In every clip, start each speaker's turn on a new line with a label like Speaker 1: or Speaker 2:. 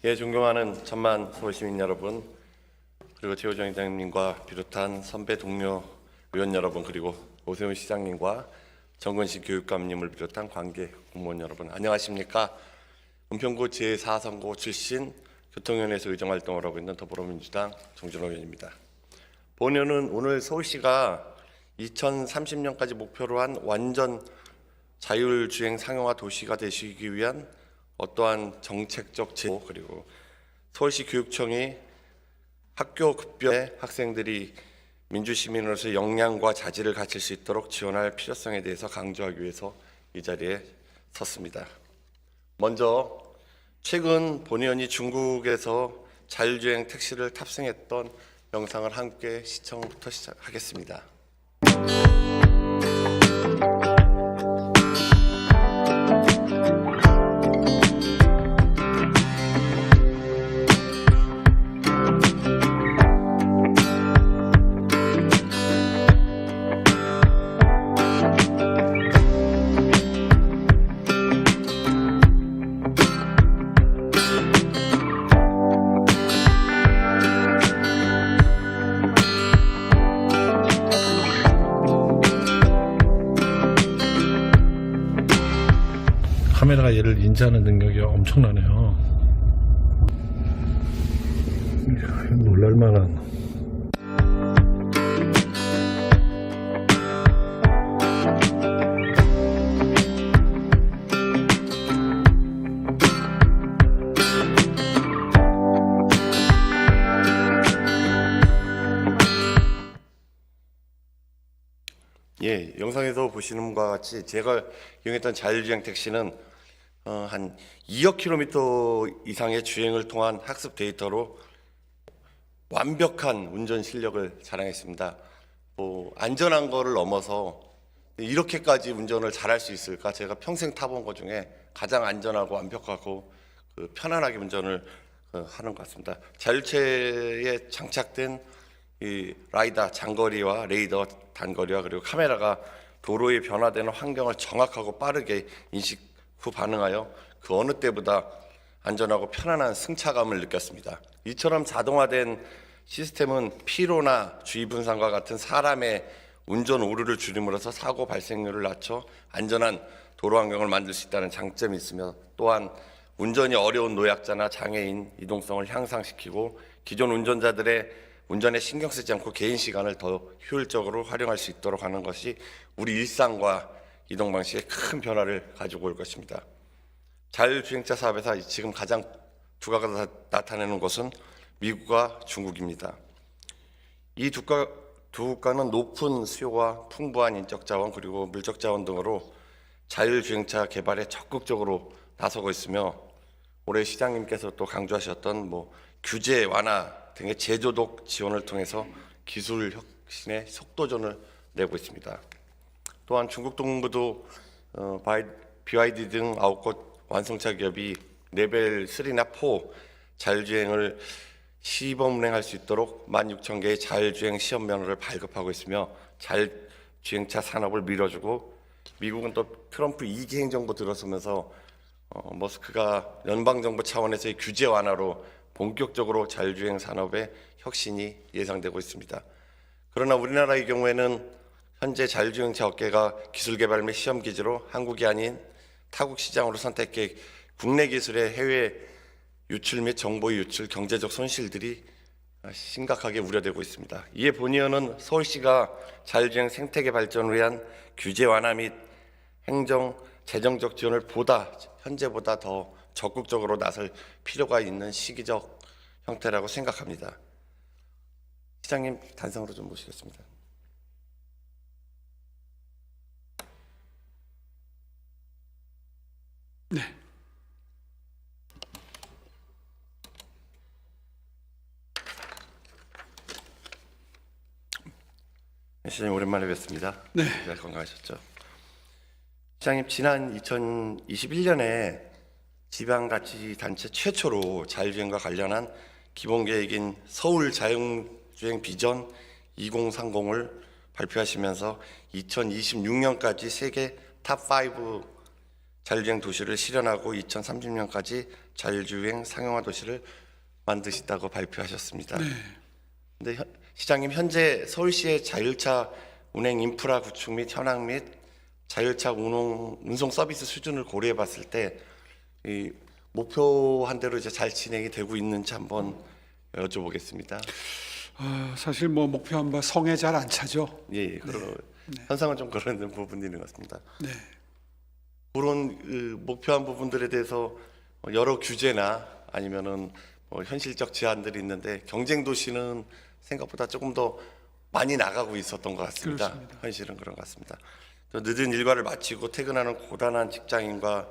Speaker 1: 예, 존경하는 천만 서울시민 여러분, 그리고 최호정 회장님과 비롯한 선배 동료 의원 여러분, 그리고 오세훈 시장님과 정근식 교육감님을 비롯한 관계 공무원 여러분, 안녕하십니까? 은평구 제4선거 출신 교통위원회에서 의정활동을 하고 있는 더불어민주당 정준호 의원입니다. 본의원은 오늘 서울시가 2030년까지 목표로 한 완전 자율주행 상용화 도시가 되시기 위한 어떠한 정책적 제도, 그리고 서울시 교육청이 학교 급여에 학생들이 민주시민으로서 역량과 자질을 갖출 수 있도록 지원할 필요성에 대해서 강조하기 위해서 이 자리에 섰습니다. 먼저 최근 본의원이 중국에서 자율주행 택시를 탑승했던 영상을 함께 시청부터 시작하겠습니다.
Speaker 2: 카메라가 얘를 인지하는 능력이 엄청나네요. 이야, 놀랄만한.
Speaker 1: 예, 영상에서 보시는 것과 같이 제가 이용했던 자율주행 택시는 한 2억 킬로미터 이상의 주행을 통한 학습 데이터로 완벽한 운전 실력을 자랑했습니다. 안전한 거를 넘어서 이렇게까지 운전을 잘할 수 있을까? 제가 평생 타본 것 중에 가장 안전하고 완벽하고 편안하게 운전을 하는 것 같습니다. 자율체에 장착된 이 라이다 장거리와 레이더 단거리와 그리고 카메라가 도로에 변화되는 환경을 정확하고 빠르게 인식 후 반응하여 그 어느 때보다 안전하고 편안한 승차감을 느꼈습니다. 이처럼 자동화된 시스템은 피로나 주의 분산과 같은 사람의 운전 오류를 줄임으로써 사고 발생률을 낮춰 안전한 도로 환경을 만들 수 있다는 장점이 있으며, 또한 운전이 어려운 노약자나 장애인 이동성을 향상시키고 기존 운전자들의 운전에 신경 쓰지 않고 개인 시간을 더 효율적으로 활용할 수 있도록 하는 것이 우리 일상과 이동 방식에 큰 변화를 가지고 올 것입니다. 자율주행차 사업에서 지금 가장 두각을 나타내는 것은 미국과 중국입니다. 이 두 국가는 높은 수요와 풍부한 인적 자원 그리고 물적 자원 등으로 자율주행차 개발에 적극적으로 나서고 있으며, 올해 시장님께서 또 강조하셨던 규제 완화 등의 제조적 지원을 통해서 기술 혁신의 속도전을 내고 있습니다. 또한 중국 동부도 BYD 등 9곳 완성차 기업이 레벨 3나 4 자율주행을 시범 운행할 수 있도록 16,000개의 자율주행 시험 면허를 발급하고 있으며 자율주행차 산업을 밀어주고, 미국은 또 트럼프 2기 행정부 들어서면서 머스크가 연방정부 차원에서의 규제 완화로 본격적으로 자율주행 산업의 혁신이 예상되고 있습니다. 그러나 우리나라의 경우에는 현재 자율주행차 업계가 기술개발 및 시험 기지로 한국이 아닌 타국 시장으로 선택해 국내 기술의 해외 유출 및 정보 유출, 경제적 손실들이 심각하게 우려되고 있습니다. 이에 본의원은 서울시가 자율주행 생태계 발전을 위한 규제 완화 및 행정, 재정적 지원을 현재보다 더 적극적으로 나설 필요가 있는 시기적 형태라고 생각합니다. 시장님 단상으로 좀 모시겠습니다.
Speaker 3: 네.
Speaker 1: 시장님 오랜만에 뵙습니다.
Speaker 3: 네.
Speaker 1: 건강하셨죠? 시장님, 지난 2021년에 지방자치단체 최초로 자율주행과 관련한 기본계획인 서울 자율주행 비전 2030을 발표하시면서 2026년까지 세계 탑5 자율주행 도시를 실현하고 2030년까지 자율주행 상용화 도시를 만드시다고 발표하셨습니다. 근데 시장님, 현재 서울시의 자율차 운행 인프라 구축 및 현황 및 자율차 운송 서비스 수준을 고려해 봤을 때 이 목표한 대로 이제 잘 진행이 되고 있는지 한번 여쭤보겠습니다.
Speaker 3: 사실 뭐 목표한 바 성에 잘 안 차죠.
Speaker 1: 예, 현상은 좀 그런 부분이 있는 것 같습니다.
Speaker 3: 네.
Speaker 1: 그런 목표한 부분들에 대해서 여러 규제나 아니면은 현실적 제한들이 있는데 경쟁 도시는 생각보다 조금 더 많이 나가고 있었던 것 같습니다.
Speaker 3: 그렇습니다.
Speaker 1: 현실은 그런 것 같습니다. 또 늦은 일과를 마치고 퇴근하는 고단한 직장인과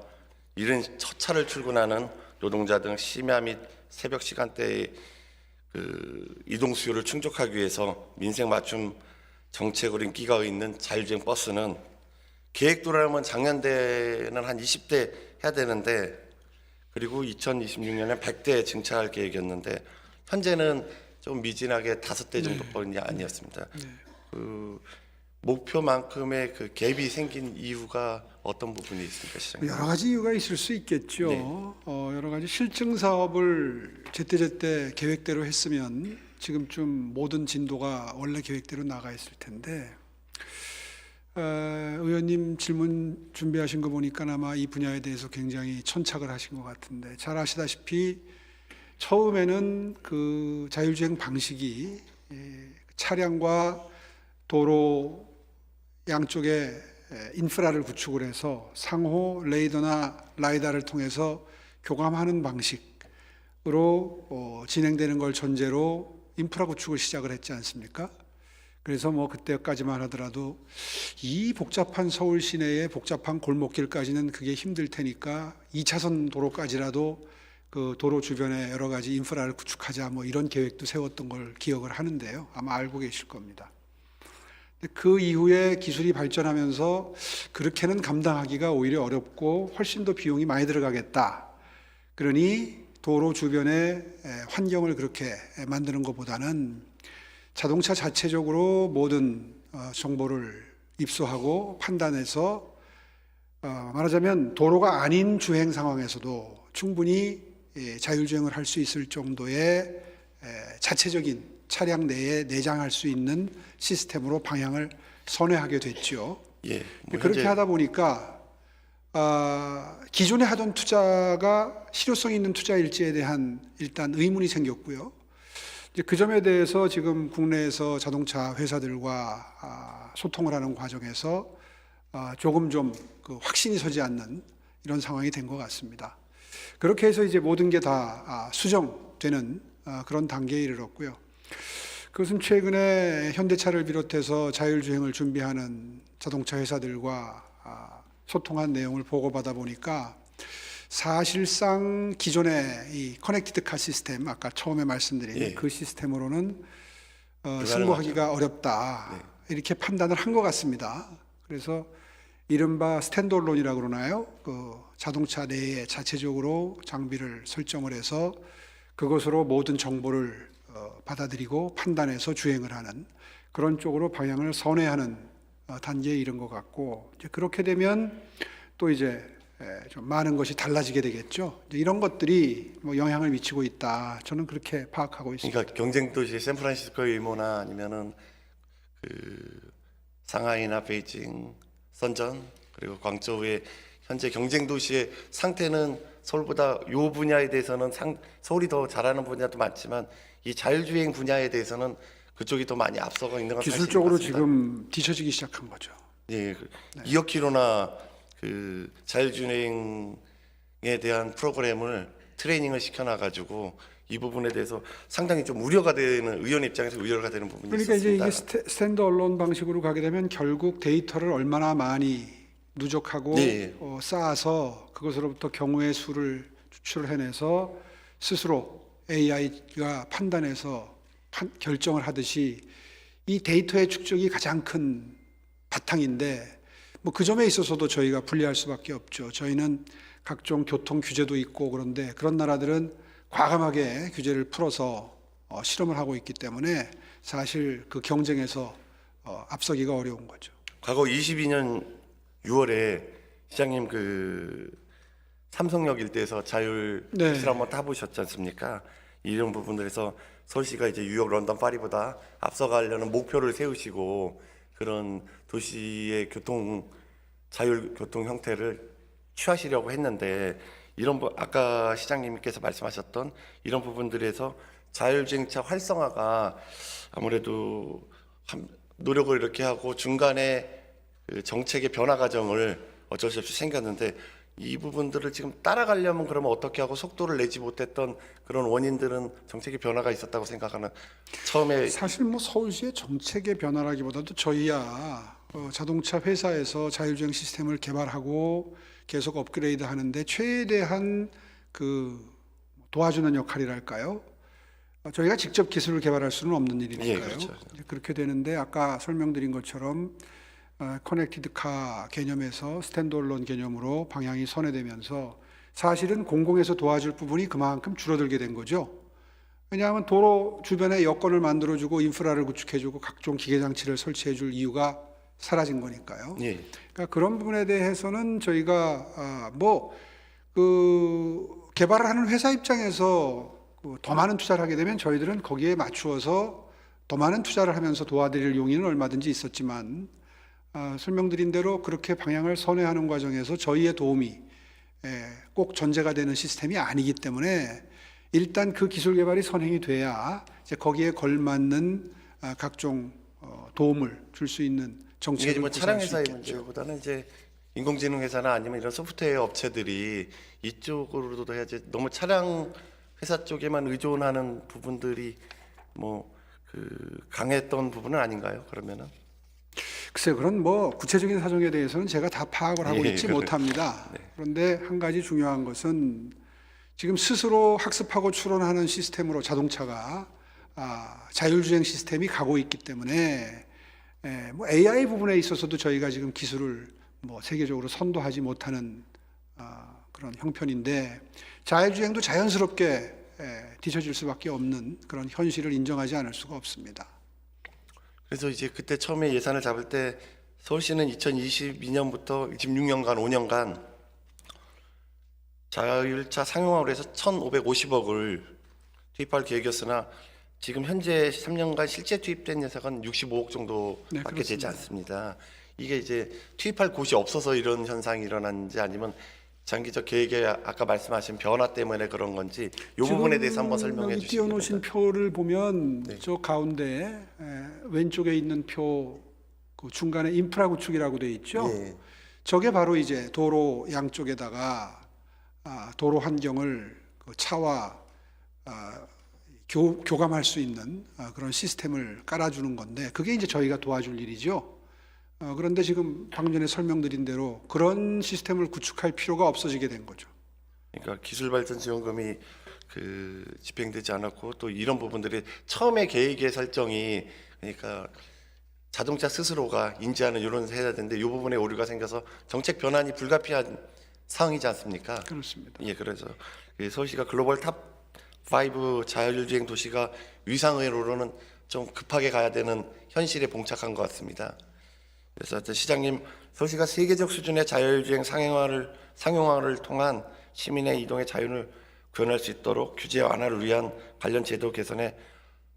Speaker 1: 이른 첫 차를 출근하는 노동자 등 심야 및 새벽 시간대의 이동 수요를 충족하기 위해서 민생 맞춤 정책으로 인기가 있는 자율주행 버스는 계획대로라면 작년에는 한 20대 해야 되는데, 그리고 2026년에 100대 증차할 계획이었는데 현재는 좀 미진하게 5대 정도뿐이 아니었습니다. 그 목표만큼의 그 갭이 생긴 이유가 어떤 부분이 있습니까, 시장님?
Speaker 3: 여러 가지 이유가 있을 수 있겠죠.
Speaker 1: 네.
Speaker 3: 여러 가지 실증 사업을 제때제때 계획대로 했으면 지금쯤 모든 진도가 원래 계획대로 나가 있을 텐데, 의원님 질문 준비하신 거 보니까 아마 이 분야에 대해서 굉장히 천착을 하신 것 같은데, 잘 아시다시피 처음에는 그 자율주행 방식이 차량과 도로 양쪽에 인프라를 구축을 해서 상호 레이더나 라이다를 통해서 교감하는 방식으로 진행되는 걸 전제로 인프라 구축을 시작을 했지 않습니까? 그래서 뭐 그때까지만 하더라도 이 복잡한 서울 시내의 복잡한 골목길까지는 그게 힘들 테니까 2차선 도로까지라도 그 도로 주변에 여러 가지 인프라를 구축하자, 뭐 이런 계획도 세웠던 걸 기억을 하는데요. 아마 알고 계실 겁니다. 그 이후에 기술이 발전하면서 그렇게는 감당하기가 오히려 어렵고 훨씬 더 비용이 많이 들어가겠다. 그러니 도로 주변의 환경을 그렇게 만드는 것보다는 자동차 자체적으로 모든 정보를 입수하고 판단해서 말하자면 도로가 아닌 주행 상황에서도 충분히 자율주행을 할 수 있을 정도의 자체적인 차량 내에 내장할 수 있는 시스템으로 방향을 선회하게 됐죠.
Speaker 1: 예,
Speaker 3: 그렇게 하다 보니까 기존에 하던 투자가 실효성 있는 투자일지에 대한 일단 의문이 생겼고요. 이제 그 점에 대해서 지금 국내에서 자동차 회사들과 소통을 하는 과정에서 조금 좀 그 확신이 서지 않는 이런 상황이 된 것 같습니다. 그렇게 해서 이제 모든 게 다 수정되는 그런 단계에 이르렀고요. 그것은 최근에 현대차를 비롯해서 자율주행을 준비하는 자동차 회사들과 소통한 내용을 보고받아 보니까 사실상 기존의 이 커넥티드 카 시스템, 아까 처음에 말씀드린 그 시스템으로는 승부하기가 어렵다, 이렇게 판단을 한 것 같습니다. 그래서 이른바 스탠드얼론이라고 그러나요? 그 자동차 내에 자체적으로 장비를 설정을 해서 그것으로 모든 정보를 받아들이고 판단해서 주행을 하는 그런 쪽으로 방향을 선회하는 단계에 이른 것 같고, 이제 그렇게 되면 또 이제 좀 많은 것이 달라지게 되겠죠. 이제 이런 것들이 뭐 영향을 미치고 있다, 저는 그렇게 파악하고 있습니다.
Speaker 1: 그러니까 경쟁 도시 샌프란시스코 의모나 아니면은 그 상하이나 베이징, 선전, 그리고 광저우의 현재 경쟁 도시의 상태는 서울보다 이 분야에 대해서는 서울이 더 잘하는 분야도 많지만 이 자율주행 분야에 대해서는 그쪽이 더 많이 앞서고 있는 건
Speaker 3: 기술적으로
Speaker 1: 사실인 것 같습니다.
Speaker 3: 지금 뒤처지기 시작한 거죠.
Speaker 1: 예, 2억 킬로나 그 자율주행에 대한 프로그램을 트레이닝을 시켜놔가지고 이 부분에 대해서 상당히 좀 우려가 되는, 의원 입장에서 우려가 되는 부분이
Speaker 3: 그러니까
Speaker 1: 있었습니다.
Speaker 3: 이제 이게 스탠드 언론 방식으로 가게 되면 결국 데이터를 얼마나 많이 누적하고 쌓아서 그것으로부터 경우의 수를 추출해내서 스스로 AI가 판단해서 결정을 하듯이 이 데이터의 축적이 가장 큰 바탕인데, 뭐 그 점에 있어서도 저희가 불리할 수밖에 없죠. 저희는 각종 교통 규제도 있고, 그런데 그런 나라들은 과감하게 규제를 풀어서 실험을 하고 있기 때문에 사실 그 경쟁에서 앞서기가 어려운 거죠.
Speaker 1: 과거 22년 6월에 시장님 그 삼성역 일대에서 자율
Speaker 3: 네.
Speaker 1: 택시를 한번 타보셨지 않습니까? 이런 부분들에서 서울시가 이제 뉴욕, 런던, 파리보다 앞서가려는 목표를 세우시고 그런 도시의 자율 교통 형태를 취하시려고 했는데 이런 아까 시장님께서 말씀하셨던 이런 부분들에서 자율주행차 활성화가 아무래도 노력을 이렇게 하고 중간에 그 정책의 변화 과정을 어쩔 수 없이 생겼는데 이 부분들을 지금 따라가려면 그러면 어떻게 하고 속도를 내지 못했던 그런 원인들은 정책의 변화가 있었다고 생각하는 처음에
Speaker 3: 사실 뭐 서울시의 정책의 변화라기보다도 저희야 자동차 회사에서 자율주행 시스템을 개발하고 계속 업그레이드 하는데 최대한 그 도와주는 역할이랄까요? 저희가 직접 기술을 개발할 수는 없는 일이니까요.
Speaker 1: 예, 그렇죠.
Speaker 3: 이제 그렇게 되는데 아까 설명드린 것처럼 커넥티드 카 개념에서 스탠드얼론 개념으로 방향이 선회되면서 사실은 공공에서 도와줄 부분이 그만큼 줄어들게 된 거죠. 왜냐하면 도로 주변에 여건을 만들어주고 인프라를 구축해주고 각종 기계장치를 설치해줄 이유가 사라진 거니까요.
Speaker 1: 예.
Speaker 3: 그러니까 그런 부분에 대해서는 저희가 그 개발을 하는 회사 입장에서 더 많은 투자를 하게 되면 저희들은 거기에 맞추어서 더 많은 투자를 하면서 도와드릴 용의는 얼마든지 있었지만 설명드린 대로 그렇게 방향을 선회하는 과정에서 저희의 도움이 꼭 전제가 되는 시스템이 아니기 때문에 일단 그 기술 개발이 선행이 돼야 이제 거기에 걸맞는 각종 도움을 줄 수 있는
Speaker 1: 이게
Speaker 3: 정책을
Speaker 1: 뭐 차량
Speaker 3: 구사할 수
Speaker 1: 회사의
Speaker 3: 있겠죠.
Speaker 1: 문제보다는 이제 인공지능 회사나 아니면 이런 소프트웨어 업체들이 이쪽으로도 해야지 너무 차량 회사 쪽에만 의존하는 부분들이 뭐 그 강했던 부분은 아닌가요? 그러면은
Speaker 3: 글쎄 그런 뭐 구체적인 사정에 대해서는 제가 다 파악을 하고
Speaker 1: 예,
Speaker 3: 있지
Speaker 1: 그래.
Speaker 3: 못합니다.
Speaker 1: 네.
Speaker 3: 그런데 한 가지 중요한 것은 지금 스스로 학습하고 추론하는 시스템으로 자동차가 자율주행 시스템이 가고 있기 때문에 뭐 AI 부분에 있어서도 저희가 지금 기술을 뭐 세계적으로 선도하지 못하는 그런 형편인데 자율주행도 자연스럽게 뒤처질 수밖에 없는 그런 현실을 인정하지 않을 수가 없습니다.
Speaker 1: 그래서 이제 그때 처음에 예산을 잡을 때 서울시는 2022년부터 26년간 5년간 자율차 상용화로 해서 1,550억을 투입할 계획이었으나 지금 현재 3년간 실제 투입된 예산은 65억 정도밖에
Speaker 3: 네,
Speaker 1: 되지
Speaker 3: 그렇습니다.
Speaker 1: 않습니다. 이게 이제 투입할 곳이 없어서 이런 현상이 일어났는지 아니면 장기적 계획에 아까 말씀하신 변화 때문에 그런 건지 이 부분에 대해서 한번 설명해
Speaker 3: 여기
Speaker 1: 주시기
Speaker 3: 띄워놓으신
Speaker 1: 바랍니다.
Speaker 3: 표를 보면
Speaker 1: 네.
Speaker 3: 저 가운데 왼쪽에 있는 표 그 중간에 인프라 구축이라고 돼 있죠.
Speaker 1: 예.
Speaker 3: 저게 바로 이제 도로 양쪽에다가 도로 환경을 그 차와 교감할 수 있는 그런 시스템을 깔아주는 건데 그게 이제 저희가 도와줄 일이죠. 그런데 지금 방금 전에 설명드린 대로 그런 시스템을 구축할 필요가 없어지게 된 거죠.
Speaker 1: 그러니까 기술발전지원금이 그 집행되지 않았고 또 이런 부분들이 처음에 계획의 설정이 그러니까 자동차 스스로가 인지하는 이런 해야 되는데 이 부분에 오류가 생겨서 정책 변환이 불가피한 상황이지 않습니까?
Speaker 3: 그렇습니다.
Speaker 1: 예, 그래서 서울시가 글로벌 탑5 자율주행 도시가 위상으로는 좀 급하게 가야 되는 현실에 봉착한 것 같습니다. 그래서 하여튼 시장님, 서울시가 세계적 수준의 자율주행 상용화를 통한 시민의 이동의 자유를 구현할 수 있도록 규제 완화를 위한 관련 제도 개선에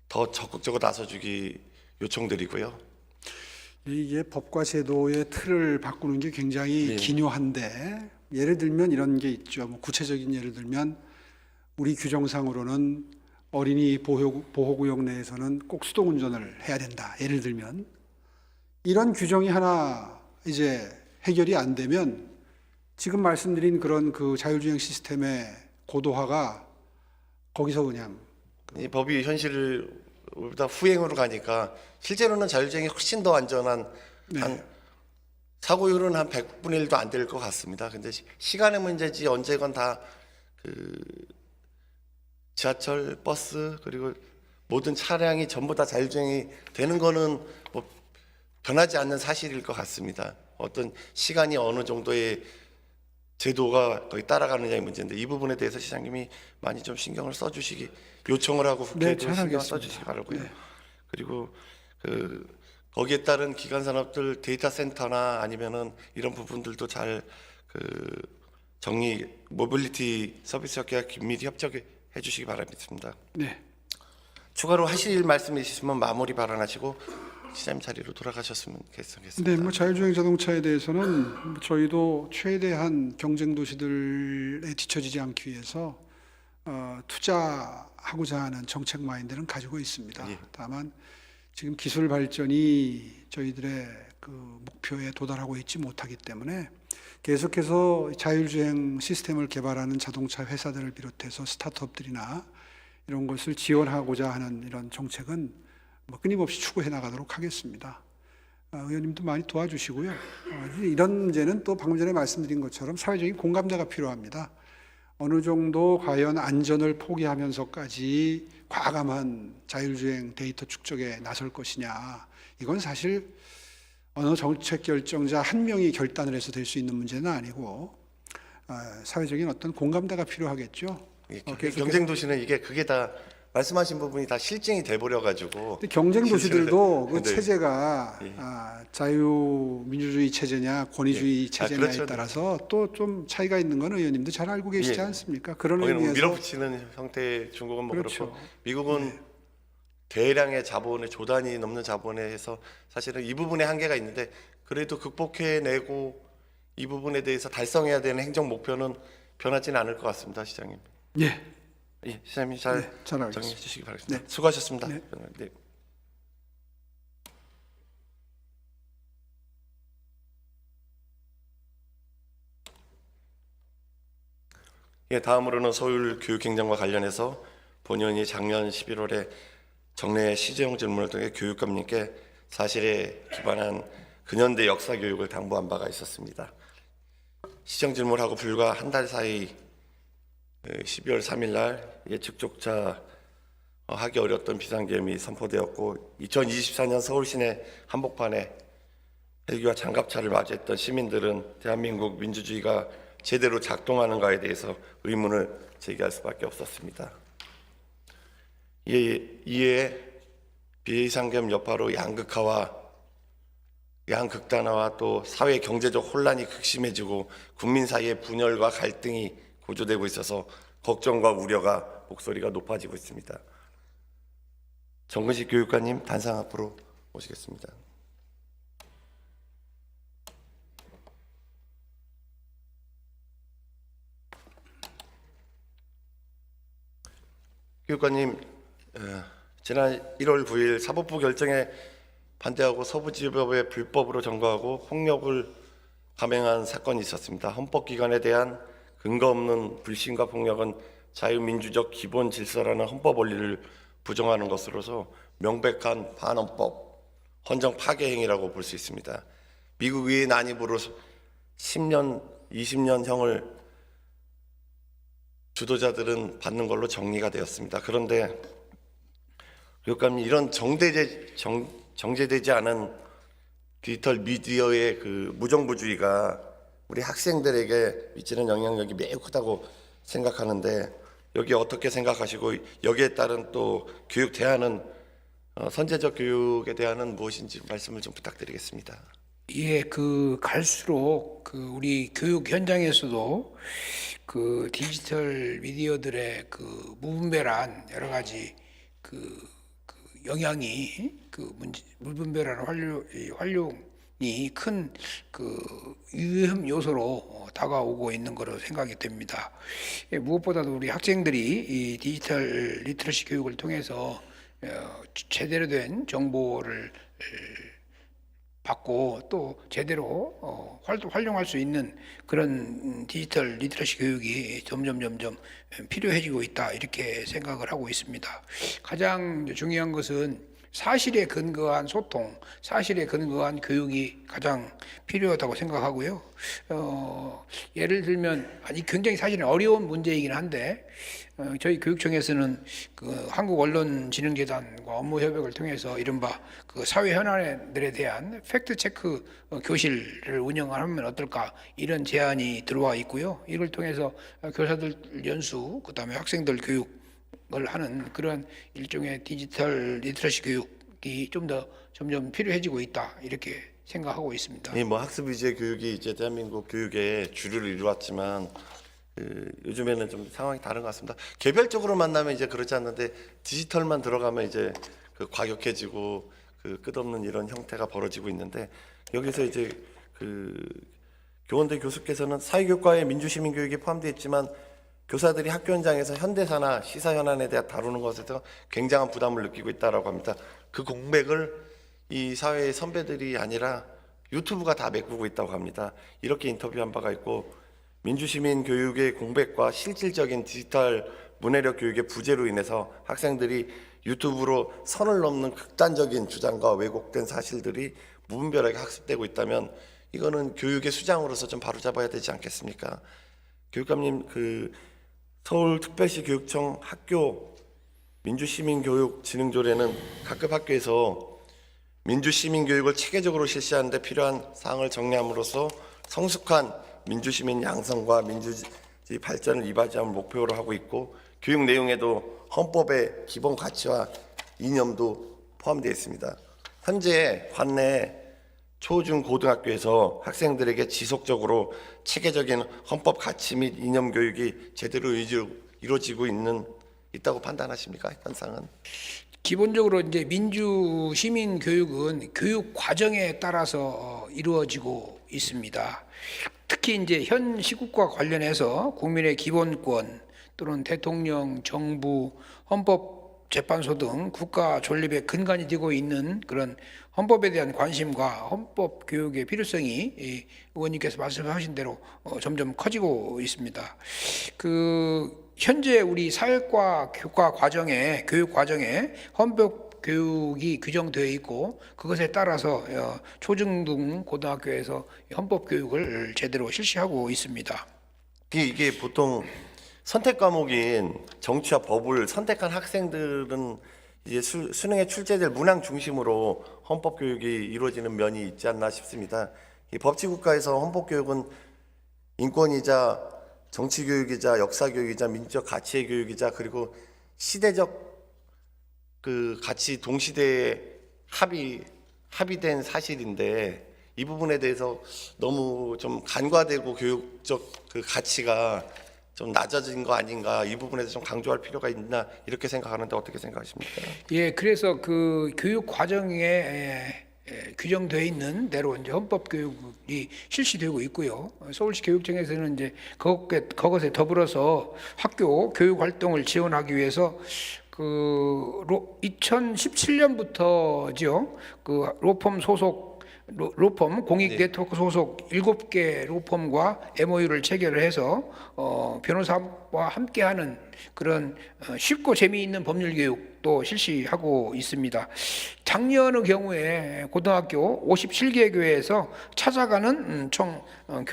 Speaker 1: 더 적극적으로 나서주기 요청드리고요.
Speaker 3: 이게 법과 제도의 틀을 바꾸는 게 굉장히
Speaker 1: 네.
Speaker 3: 기묘한데 예를 들면 이런 게 있죠. 뭐 구체적인 예를 들면 우리 규정상으로는 어린이 보호구역 내에서는 꼭 수동운전을 해야 된다. 예를 들면 이런 규정이 하나 이제 해결이 안 되면 지금 말씀드린 그런 그 자율주행 시스템의 고도화가 거기서 그냥
Speaker 1: 이 법이 현실보다 후행으로 가니까 실제로는 자율주행이 훨씬 더 안전한
Speaker 3: 네.
Speaker 1: 한 사고율은 한 100분의 1도 안 될 것 같습니다. 근데 시간의 문제지 언제건 다 그 지하철, 버스 그리고 모든 차량이 전부 다 자율주행이 되는 거는 뭐 변하지 않는 사실일 것 같습니다. 어떤 시간이 어느 정도의 제도가 거의 따라가느냐의 문제인데 이 부분에 대해서 시장님이 많이 좀 신경을 써주시기 요청을 하고
Speaker 3: 네,
Speaker 1: 국회에도 신경
Speaker 3: 잘하겠습니다.
Speaker 1: 써주시기 바라고요.
Speaker 3: 네.
Speaker 1: 그리고 거기에 따른 기관 산업들 데이터 센터나 아니면은 이런 부분들도 잘 그 정리 모빌리티 서비스 업계와 긴밀히 협력해 주시기 바랍니다.
Speaker 3: 네.
Speaker 1: 추가로 하실 말씀이 있으시면 마무리 발언하시고 시장님 자리로 돌아가셨으면 좋겠습니다.
Speaker 3: 네, 뭐 자율주행 자동차에 대해서는 저희도 최대한 경쟁 도시들에 뒤처지지 않기 위해서 투자하고자 하는 정책 마인드는 가지고 있습니다.
Speaker 1: 예.
Speaker 3: 다만 지금 기술 발전이 저희들의 그 목표에 도달하고 있지 못하기 때문에 계속해서 자율주행 시스템을 개발하는 자동차 회사들을 비롯해서 스타트업들이나 이런 것을 지원하고자 하는 이런 정책은 뭐 끊임없이 추구해 나가도록 하겠습니다. 의원님도 많이 도와주시고요. 이런 문제는 또 방금 전에 말씀드린 것처럼 사회적인 공감대가 필요합니다. 어느 정도 과연 안전을 포기하면서까지 과감한 자율주행 데이터 축적에 나설 것이냐. 이건 사실 어느 정책 결정자 한 명이 결단을 해서 될 수 있는 문제는 아니고 사회적인 어떤 공감대가 필요하겠죠.
Speaker 1: 경쟁 도시는 그게 다 말씀하신 부분이 다 실증이 돼버려 가지고
Speaker 3: 경쟁 도시들도 그
Speaker 1: 네.
Speaker 3: 체제가
Speaker 1: 예.
Speaker 3: 자유민주주의 체제냐 권위주의
Speaker 1: 예.
Speaker 3: 체제냐에
Speaker 1: 그렇죠.
Speaker 3: 따라서 또 좀 차이가 있는 건 의원님도 잘 알고 계시지
Speaker 1: 예.
Speaker 3: 않습니까? 그런
Speaker 1: 거기는
Speaker 3: 의미에서
Speaker 1: 밀어붙이는 형태의 중국은 뭐
Speaker 3: 그렇죠.
Speaker 1: 그렇고 미국은 대량의 자본에 조단이 넘는 자본에 해서 사실은 이 부분에 한계가 있는데 그래도 극복해내고 이 부분에 대해서 달성해야 되는 행정 목표는 변하지는 않을 것 같습니다, 시장님.
Speaker 3: 예.
Speaker 1: 예, 시장님 잘
Speaker 3: 잘 알겠습니다.
Speaker 1: 정리해 주시기 바라겠습니다.
Speaker 3: 네.
Speaker 1: 수고하셨습니다.
Speaker 3: 네.
Speaker 1: 네. 예, 다음으로는 서울교육행정과 관련해서 본의원이 작년 11월에 정례 시제용 질문을 통해 교육감님께 사실에 기반한 근현대 역사 교육을 당부한 바가 있었습니다. 시정 질문하고 불과 한 달 사이 12월 3일 날 예측조차 하기 어려웠던 비상계엄이 선포되었고 2024년 서울 시내 한복판에 헬기와 장갑차를 맞이했던 시민들은 대한민국 민주주의가 제대로 작동하는가에 대해서 의문을 제기할 수밖에 없었습니다. 이에 비상계엄 여파로 양극단화와 또 사회 경제적 혼란이 극심해지고 국민 사이의 분열과 갈등이 고조되고 있어서 걱정과 우려가 목소리가 높아지고 있습니다. 정근식 교육관님 단상 앞으로 모시겠습니다. 교육관님, 지난 1월 9일 사법부 결정에 반대하고 서부지법에 불법으로 점거하고 폭력을 감행한 사건이 있었습니다. 헌법기관에 대한 근거 없는 불신과 폭력은 자유민주적 기본 질서라는 헌법 원리를 부정하는 것으로서 명백한 반헌법, 헌정 파괴 행위라고 볼 수 있습니다. 미국 의회 난입으로 10년, 20년형을 주도자들은 받는 걸로 정리가 되었습니다. 그런데 교육감님, 이런 정제되지 않은 디지털 미디어의 그 무정부주의가 우리 학생들에게 미치는 영향력이 매우 크다고 생각하는데 여기 어떻게 생각하시고 여기에 따른 또 교육 대안은 선제적 교육에 대한은 무엇인지 말씀을 좀 부탁드리겠습니다.
Speaker 4: 예, 갈수록 우리 교육 현장에서도 디지털 미디어들의 무분별한 여러 가지 영향이 무분별한 활용이 큰 위험 요소로 다가오고 있는 것으로 생각이 됩니다. 예, 무엇보다도 우리 학생들이 이 디지털 리터러시 교육을 통해서 제대로 된 정보를 받고 또 제대로 활용할 수 있는 그런 디지털 리터러시 교육이 점점 필요해지고 있다 이렇게 생각을 하고 있습니다. 가장 중요한 것은 사실에 근거한 소통, 사실에 근거한 교육이 가장 필요하다고 생각하고요. 예를 들면 굉장히 사실은 어려운 문제이긴 한데 저희 교육청에서는 한국언론진흥재단과 업무 협약을 통해서 이른바 사회 현안들에 대한 팩트 체크 교실을 운영하면 어떨까 이런 제안이 들어와 있고요. 이걸 통해서 교사들 연수, 그다음에 학생들 교육을 하는 그런 일종의 디지털 리터러시 교육 교육이 좀 더 점점 필요해지고 있다 이렇게 생각하고 있습니다.
Speaker 1: 이 뭐 학습 위주의 교육이 이제 대한민국 교육의 주류를 이루었지만 요즘에는 좀 상황이 다른 것 같습니다. 개별적으로 만나면 이제 그렇지 않는데 디지털만 들어가면 이제 그 과격해지고 그 끝없는 이런 형태가 벌어지고 있는데 여기서 이제 그 교원대 교수께서는 사회교육과에 민주시민교육이 포함되어 있지만 교사들이 학교 현장에서 현대사나 시사 현안에 대해 다루는 것에서 굉장한 부담을 느끼고 있다라고 합니다. 그 공백을 이 사회의 선배들이 아니라 유튜브가 다 메꾸고 있다고 합니다. 이렇게 인터뷰한 바가 있고 민주시민 교육의 공백과 실질적인 디지털 문해력 교육의 부재로 인해서 학생들이 유튜브로 선을 넘는 극단적인 주장과 왜곡된 사실들이 무분별하게 학습되고 있다면 이거는 교육의 수장으로서 좀 바로잡아야 되지 않겠습니까? 교육감님, 그 서울특별시 교육청 학교 민주시민교육진흥조례는 각급 학교에서 민주시민교육을 체계적으로 실시하는 데 필요한 사항을 정리함으로써 성숙한 민주시민 양성과 민주주의 발전을 이바지함을 목표로 하고 있고 교육 내용에도 헌법의 기본 가치와 이념도 포함되어 있습니다. 현재 관내 초, 중, 고등학교에서 학생들에게 지속적으로 체계적인 헌법 가치 및 이념 교육이 제대로 이루어지고 있다고 판단하십니까? 현상은?
Speaker 4: 기본적으로 이제 민주 시민 교육은 교육 과정에 따라서 이루어지고 있습니다. 특히 이제 현 시국과 관련해서 국민의 기본권 또는 대통령, 정부, 헌법재판소 등 국가 존립의 근간이 되고 있는 그런 헌법에 대한 관심과 헌법 교육의 필요성이 의원님께서 말씀하신 대로 점점 커지고 있습니다. 현재 우리 사회과 교과 과정에 교육 과정에 헌법 교육이 규정되어 있고 그것에 따라서 초중등 고등학교에서 헌법 교육을 제대로 실시하고 있습니다.
Speaker 1: 이게 보통 선택 과목인 정치와 법을 선택한 학생들은 이제 수능에 출제될 문항 중심으로 헌법 교육이 이루어지는 면이 있지 않나 싶습니다. 이 법치국가에서 헌법 교육은 인권이자 정치 교육이자 역사 교육이자 민주적 가치의 교육이자 그리고 시대적 그 가치 동시대에 합의된 사실인데 이 부분에 대해서 너무 좀 간과되고 교육적 그 가치가 좀 낮아진 거 아닌가, 이 부분에서 좀 강조할 필요가 있나 이렇게 생각하는데 어떻게 생각하십니까?
Speaker 4: 예, 그래서 그 교육 과정에 규정되어 있는 대로 이제 헌법 교육이 실시되고 있고요. 서울시 교육청에서는 이제 그것에 더불어서 학교 교육 활동을 지원하기 위해서 2017년부터죠. 그 로펌 공익 네트워크 소속 7개 로펌과 MOU를 체결을 해서 변호사와 함께하는 그런 쉽고 재미있는 법률 교육도 실시하고 있습니다. 작년의 경우에 고등학교 57개 교회에서 찾아가는 총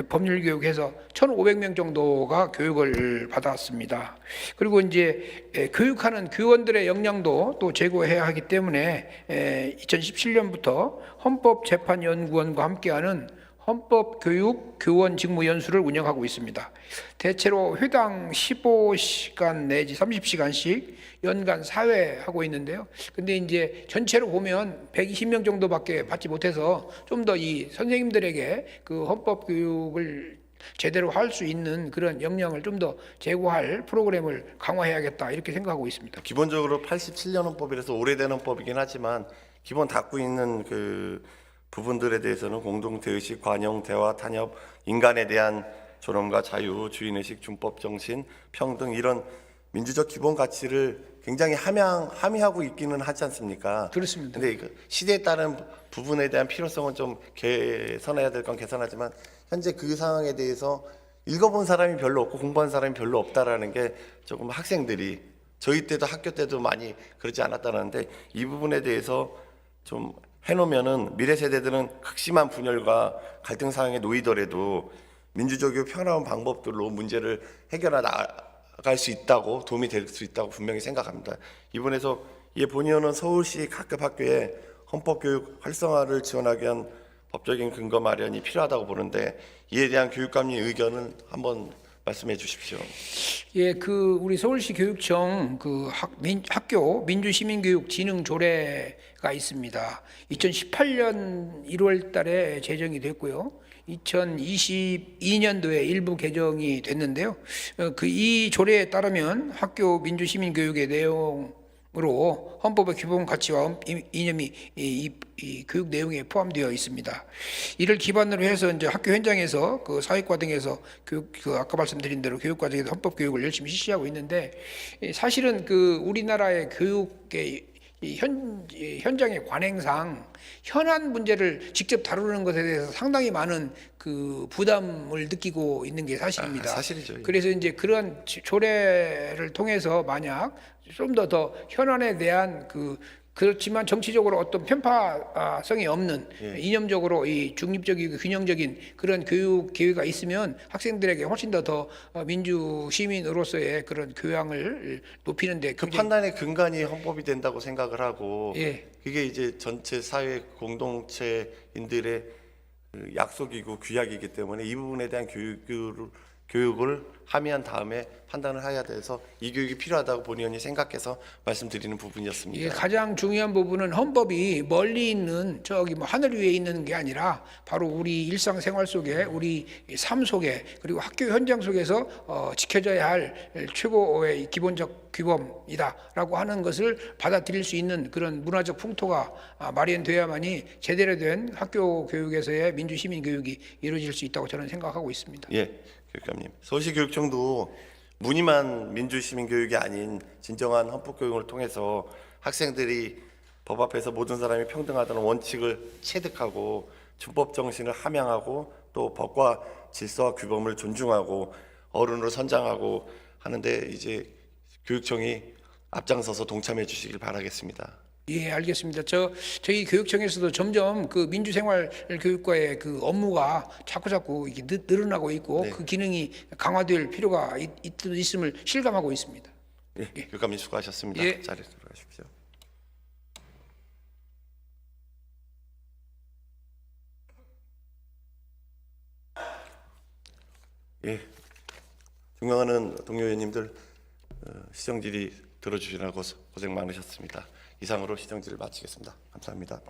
Speaker 4: 법률 교육에서 1,500명 정도가 교육을 받았습니다. 그리고 이제 교육하는 교원들의 역량도 또 제고해야 하기 때문에 2017년부터 헌법재판연구원과 함께하는 헌법교육 교원 직무연수를 운영하고 있습니다. 대체로 회당 15시간 내지 30시간씩 연간 4회 하고 있는데요. 근데 이제 전체로 보면 120명 정도밖에 받지 못해서 좀 더 이 선생님들에게 그 헌법교육을 제대로 할 수 있는 그런 역량을 좀 더 제고할 프로그램을 강화해야겠다 이렇게 생각하고 있습니다.
Speaker 1: 기본적으로 87년 헌법이라서 오래된 헌법이긴 하지만 기본 갖고 있는 그 부분들에 대해서는 공동체의식, 관용, 대화, 탄협, 인간에 대한 존엄과 자유, 주인의식, 준법 정신, 평등 이런 민주적 기본 가치를 굉장히 함의하고 있기는 하지 않습니까?
Speaker 4: 그렇습니다.
Speaker 1: 근데 시대에 따른 부분에 대한 필요성은 좀 개선해야 될 건 개선하지만 현재 그 상황에 대해서 읽어본 사람이 별로 없고 공부한 사람이 별로 없다라는 게 조금 학생들이 저희 때도 학교 때도 많이 그러지 않았다는데 이 부분에 대해서 좀 해놓으면은 미래 세대들은 극심한 분열과 갈등 상황에 놓이더라도 민주적이고 평화로운 방법들로 문제를 해결해 나갈 수 있다고 도움이 될 수 있다고 분명히 생각합니다. 이번에서 이에 본의원은 서울시 각급 학교에 헌법교육 활성화를 지원하기 위한 법적인 근거 마련이 필요하다고 보는데 이에 대한 교육감님 의견은 한번 말씀해 주십시오.
Speaker 4: 예, 그 우리 서울시 교육청 그 학교 민주시민교육 진흥 조례가 있습니다. 2018년 1월 달에 제정이 됐고요. 2022년도에 일부 개정이 됐는데요. 그 이 조례에 따르면 학교 민주시민교육의 내용으로 헌법의 기본 가치와 이념이 이 교육 내용에 포함되어 있습니다. 이를 기반으로 해서 이제 학교 현장에서 그 사회과정에서 그 아까 말씀드린 대로 교육 과정에서 헌법 교육을 열심히 실시하고 있는데 사실은 그 우리나라의 교육의 현장의 관행상 현안 문제를 직접 다루는 것에 대해서 상당히 많은 그 부담을 느끼고 있는 게 사실입니다.
Speaker 1: 사실이죠.
Speaker 4: 그래서 이제 그런 조례를 통해서 만약 좀 더 현안에 대한 그렇지만 정치적으로 어떤 편파성이 없는 이념적으로 이 중립적이고 균형적인 그런 교육 기회가 있으면 학생들에게 훨씬 더 민주 시민으로서의 그런 교양을 높이는데
Speaker 1: 그 판단의 근간이 헌법이 된다고 생각을 하고
Speaker 4: 예.
Speaker 1: 그게 이제 전체 사회 공동체인들의 그 약속이고 규약이기 때문에 이 부분에 대한 교육을 함의한 다음에 판단을 해야 돼서 이 교육이 필요하다고 본의원이 생각해서 말씀드리는 부분이었습니다.
Speaker 4: 이게 가장 중요한 부분은 헌법이 멀리 있는 저기 뭐 하늘 위에 있는 게 아니라 바로 우리 일상생활 속에 우리 삶 속에 그리고 학교 현장 속에서 지켜져야 할 최고의 기본적 규범이다라고 하는 것을 받아들일 수 있는 그런 문화적 풍토가 마련돼야만이 제대로 된 학교 교육에서의 민주시민 교육이 이루어질 수 있다고 저는 생각하고 있습니다.
Speaker 1: 예, 교육감님. 서울시 교육청도 무늬만 민주시민 교육이 아닌 진정한 헌법 교육을 통해서 학생들이 법 앞에서 모든 사람이 평등하다는 원칙을 체득하고 준법 정신을 함양하고 또 법과 질서와 규범을 존중하고 어른으로 선장하고 하는데 이제 교육청이 앞장서서 동참해 주시길 바라겠습니다.
Speaker 4: 예, 알겠습니다. 저희 교육청에서도 점점 그 민주생활 교육과의 그 업무가 자꾸 이게 늘어나고 있고
Speaker 1: 네.
Speaker 4: 그 기능이 강화될 필요가 있음을 실감하고 있습니다.
Speaker 1: 예, 교육감님 수고하셨습니다.
Speaker 4: 예.
Speaker 1: 자리로 돌아가십시오. 예, 존경하는 동료 의원님들 시정질의 들어주시라고 고생 많으셨습니다. 이상으로 시정질을 마치겠습니다. 감사합니다.